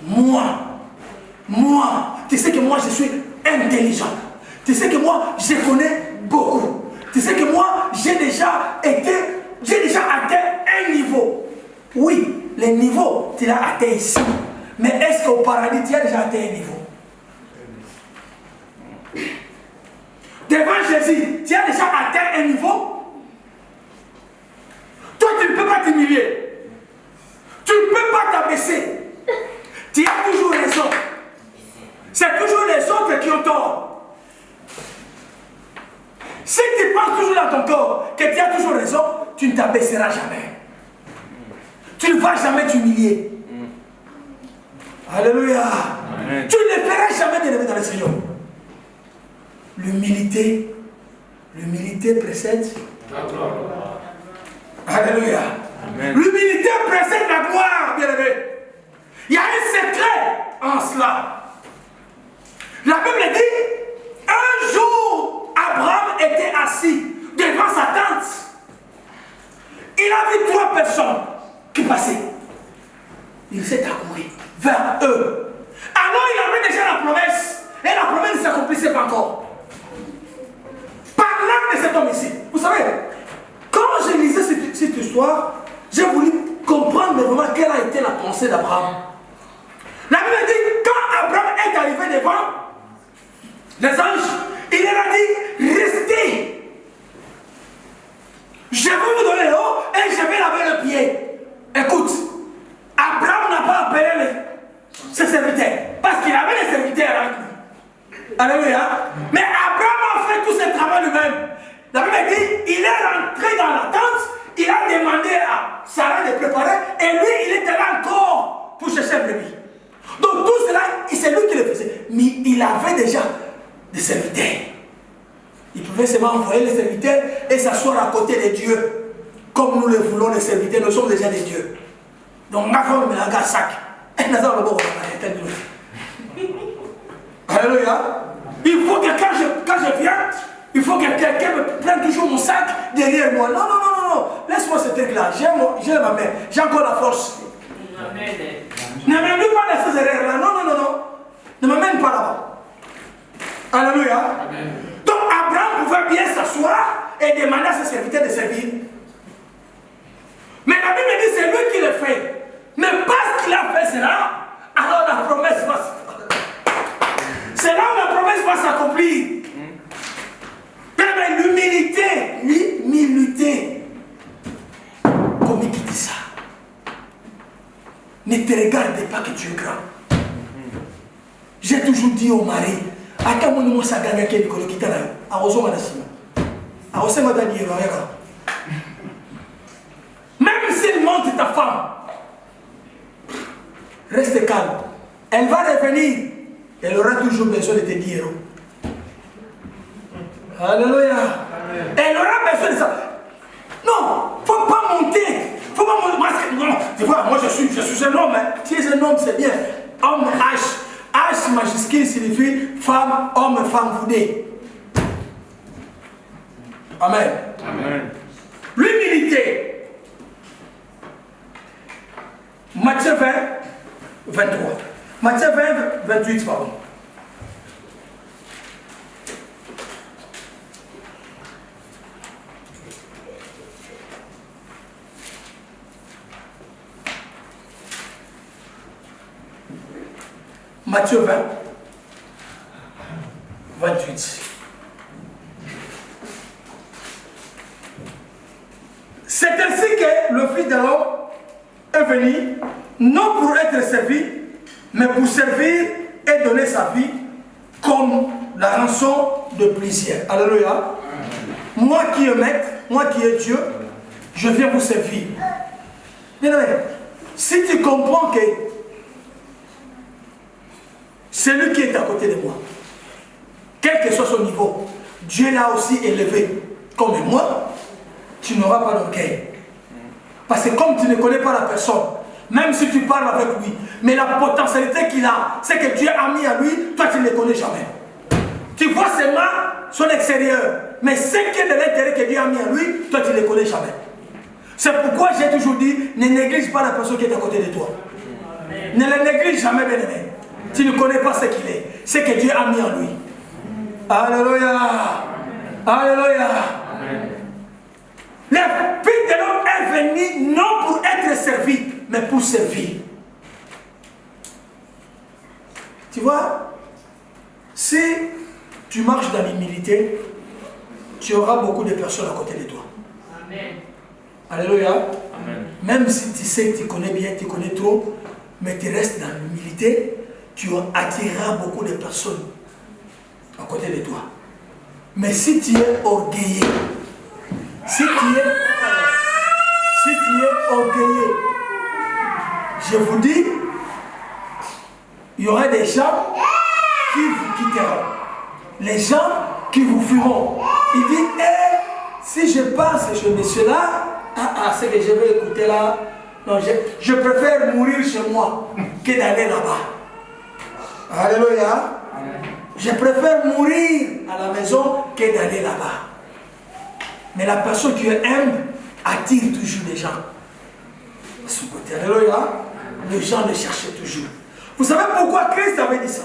Moi, tu sais que moi je suis intelligent. Tu sais que moi je connais beaucoup. Tu sais que moi j'ai déjà atteint un niveau. Oui, le niveau, tu l'as atteint ici. Mais est-ce qu'au paradis, tu as déjà atteint un niveau? Devant Jésus, tu as déjà atteint un niveau? Toi, tu ne peux pas t'humilier. Tu ne peux pas t'abaisser. Tu as toujours raison. C'est toujours les autres qui ont tort. Si tu penses toujours dans ton corps que tu as toujours raison, tu ne t'abaisseras jamais. Tu ne vas jamais t'humilier. Alléluia. Amen. Tu ne le feras jamais d'élever dans le Seigneur. L'humilité précède la gloire. Alléluia. L'humilité précède la gloire, bien-aimé. Il y a un secret en cela. La Bible dit, un jour, Abraham était assis devant sa tente. Il a vu 3 personnes qui passaient. Il s'est accouru vers eux. Alors il avait déjà la promesse. Et la promesse ne s'accomplissait pas encore. Parlant de cet homme ici, vous savez, quand je lisais cette histoire, j'ai voulu comprendre vraiment quelle a été la pensée d'Abraham. La Bible dit, quand Abraham est arrivé devant les anges, il leur a dit, restez. Je vais vous donner l'eau et je vais laver le pied. Écoute, Abraham n'a pas appelé ses serviteurs parce qu'il avait les serviteurs avec lui. Alléluia. Mais Abraham a fait tout ce travail lui-même. La Bible dit, il est rentré dans la tente, il a demandé à Sarah de préparer et lui, il était là encore pour chercher un brebis. Donc tout cela, c'est lui qui le faisait. Mais il avait déjà des serviteurs. Il pouvait seulement envoyer les serviteurs et s'asseoir à côté de Dieu. Comme nous le voulons, les serviteurs, nous sommes déjà des dieux. Donc, on a fait un sac. Alléluia. Il faut que quand je viens, il faut que quelqu'un me prenne toujours mon sac derrière moi. Non, non, non, non. Laisse-moi ce truc-là. J'ai ma main. J'ai encore la force. Ne m'amène pas dans ces erreurs-là. Non, non, non, non. Ne m'amène pas là-bas. Alléluia. Amen. Donc, Abraham pouvait bien s'asseoir et demander à ses serviteurs de servir. Mais la Bible dit c'est lui qui le fait. Mais parce qu'il a fait cela, alors la promesse va s'accomplir. C'est là où la promesse va s'accomplir. Mais l'humilité. Comment il dit ça? Ne te regarde pas que tu es grand. J'ai toujours dit au mari, même s'il monte ta femme, reste calme. Elle va revenir. Elle aura toujours besoin de te dire. Alléluia. Elle aura besoin de ça. Non, il ne faut pas monter. Faut pas monter. Non, tu vois, moi je suis un homme. Hein. Tu es un homme, c'est bien. Homme H. H majuscule signifie femme, homme, femme, vous deux. Amen. Amen. L'humilité. Matthieu 20, 23. Matthieu 20, 28, pardon. Matthieu 20, 28. C'est ainsi que le Fils de l'homme est venu, non pour être servi, mais pour servir et donner sa vie comme la rançon de plusieurs. Alléluia. Moi qui est maître, moi qui est Dieu, je viens vous servir. Bien aimé, si tu comprends que celui qui est à côté de moi, quel que soit son niveau, Dieu l'a aussi élevé comme moi, tu n'auras pas d'orgueil. Parce que comme tu ne connais pas la personne, même si tu parles avec lui, mais la potentialité qu'il a, c'est que Dieu a mis à lui, toi tu ne le connais jamais. Tu vois seulement son extérieur, mais ce qui est de l'intérieur que Dieu a mis à lui, toi tu ne le connais jamais. C'est pourquoi j'ai toujours dit, ne néglige pas la personne qui est à côté de toi. Ne le néglige jamais, bien aimé. Tu ne connais pas ce qu'il est, ce que Dieu a mis en lui. Alléluia. Alléluia. Le Fils de l'homme est venu non pour être servi, mais pour servir. Tu vois, si tu marches dans l'humilité, tu auras beaucoup de personnes à côté de toi. Amen. Alléluia. Amen. Même si tu sais que tu connais bien, tu connais trop, mais tu restes dans l'humilité, tu attireras beaucoup de personnes à côté de toi. Mais si tu es orgueilleux, si tu es orgueilleux, je vous dis, il y aura des gens qui vous quitteront. Les gens qui vous fuiront. Il dit, si je passe chez monsieur-là, c'est que je vais écouter là. Non, je préfère mourir chez moi que d'aller là-bas. Alléluia. Je préfère mourir à la maison que d'aller là-bas. Mais la personne qui aime attire toujours les gens à son côté. Alléluia. Les gens le cherchent toujours. Vous savez pourquoi Christ avait dit ça?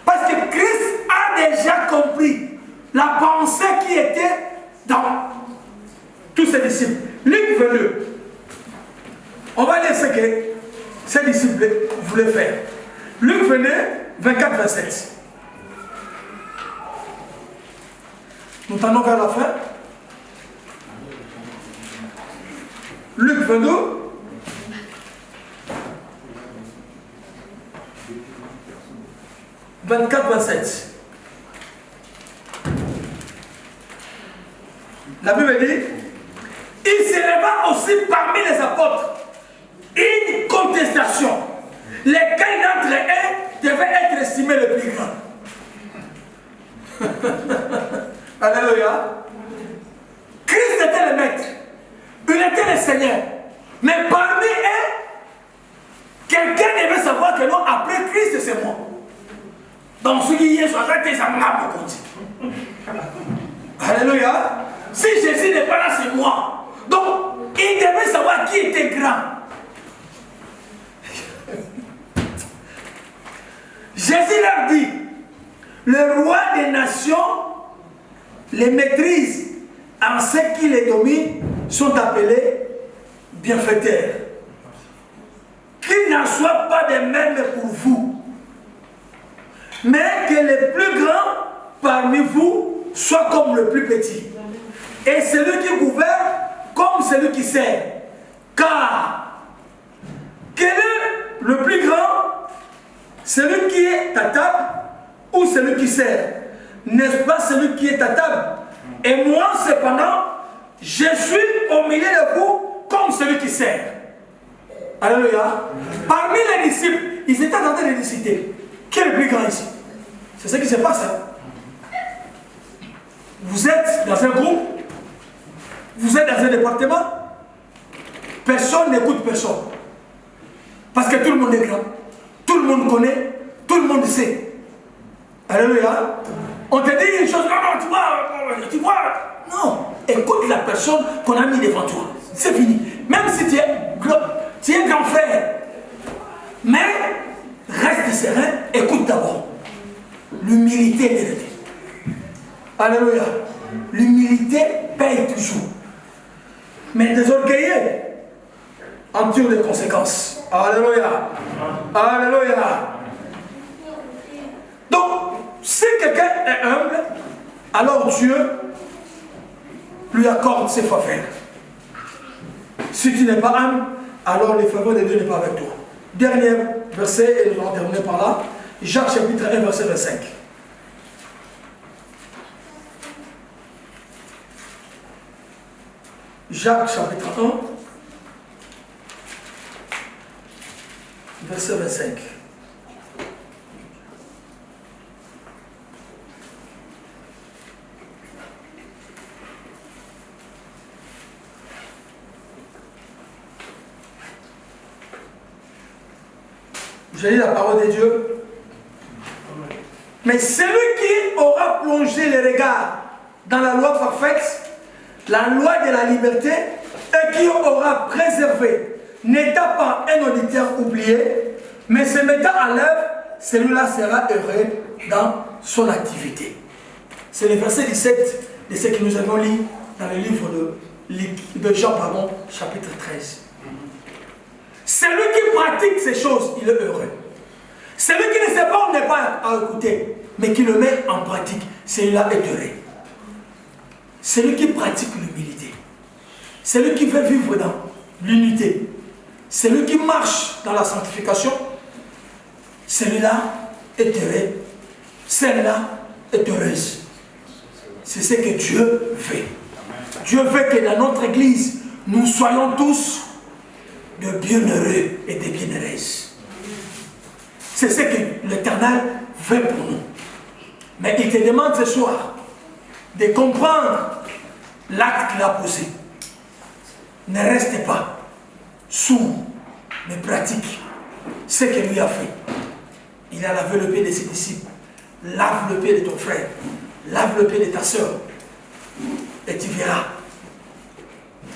Parce que Christ a déjà compris la pensée qui était dans tous ses disciples. Luc 22. On va lire ce que ses disciples voulaient faire. Luc 22, 24, 27. Nous tendons vers la fin. Luc 22. « 24-27. La Bible dit, il s'éleva aussi parmi les apôtres une contestation. Lesquels d'entre eux devaient être estimés les plus grands. Alléluia. Christ était le maître. Il était le Seigneur. Mais parmi eux, quelqu'un devait savoir que non, après Christ, c'est moi. Donc, ce qui est sur la tête, ça m'a beaucoup. Alléluia. Si Jésus n'est pas là, c'est moi. Donc, il devait savoir qui était grand. Jésus leur dit, le roi des nations les maîtrise en ce qui les domine sont appelés bienfaiteurs. Qu'il n'en soit pas de même pour vous, mais que les plus grands parmi vous soient comme le plus petit, et celui qui gouverne comme celui qui sert. Car quel est le plus grand? Celui qui est à table ou celui qui sert? N'est-ce pas celui qui est à table? Et moi, cependant, je suis au milieu de vous comme celui qui sert. Alléluia. Parmi les disciples, ils étaient en train de discuter. Qui est le plus grand ici? C'est ce qui se passe. Vous êtes dans un groupe, vous êtes dans un département, personne n'écoute personne. Parce que tout le monde est grand. Tout le monde connaît, tout le monde sait. Alléluia. On te dit une chose, non, tu vois. Non, écoute la personne qu'on a mis devant toi. C'est fini. Même si tu es grand frère. Mais, reste serein, écoute d'abord. L'humilité mérite. Alléluia. L'humilité paye toujours. Mais des orgueilleux en tirent les conséquences. Alléluia. Alléluia. si quelqu'un est humble, alors Dieu lui accorde ses faveurs. Si tu n'es pas humble, alors les faveurs de Dieu n'est pas avec toi. Dernier verset, et nous allons terminer par là. Jacques chapitre 1, verset 25. Jacques chapitre 1, verset 25. J'ai lu la parole de Dieu. Mais celui qui aura plongé les regards dans la loi parfaite, la loi de la liberté, et qui aura préservé, n'étant pas un auditeur oublié, mais se mettant à l'œuvre, celui-là sera heureux dans son activité. C'est le verset 17 de ce que nous avons lu dans le livre de Jean, chapitre 13. Celui qui pratique ces choses, il est heureux. Celui qui ne sait pas, on n'est pas à écouter, mais qui le met en pratique, celui-là est heureux. Celui qui pratique l'humilité, celui qui veut vivre dans l'unité, celui qui marche dans la sanctification, celui-là est heureux, celle-là est heureuse. C'est ce que Dieu veut. Dieu veut que dans notre église, nous soyons tous de bienheureux et de bienheureuses. C'est ce que l'Éternel veut pour nous. Mais il te demande ce soir de comprendre l'acte qu'il a posé. Ne reste pas sourd, mais pratique ce qu'il lui a fait. Il a lavé le pied de ses disciples. Lave le pied de ton frère. Lave le pied de ta soeur. Et tu verras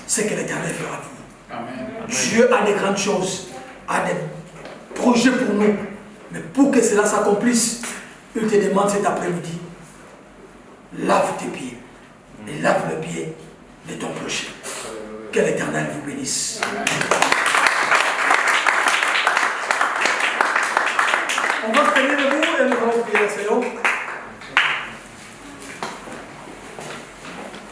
ce que l'Éternel fera pour vous. Amen. Dieu a des grandes choses, a des projets pour nous. Mais pour que cela s'accomplisse, il te demande cet après-midi, lave tes pieds et lave le pied de ton prochain. Que l'Éternel vous bénisse. Amen.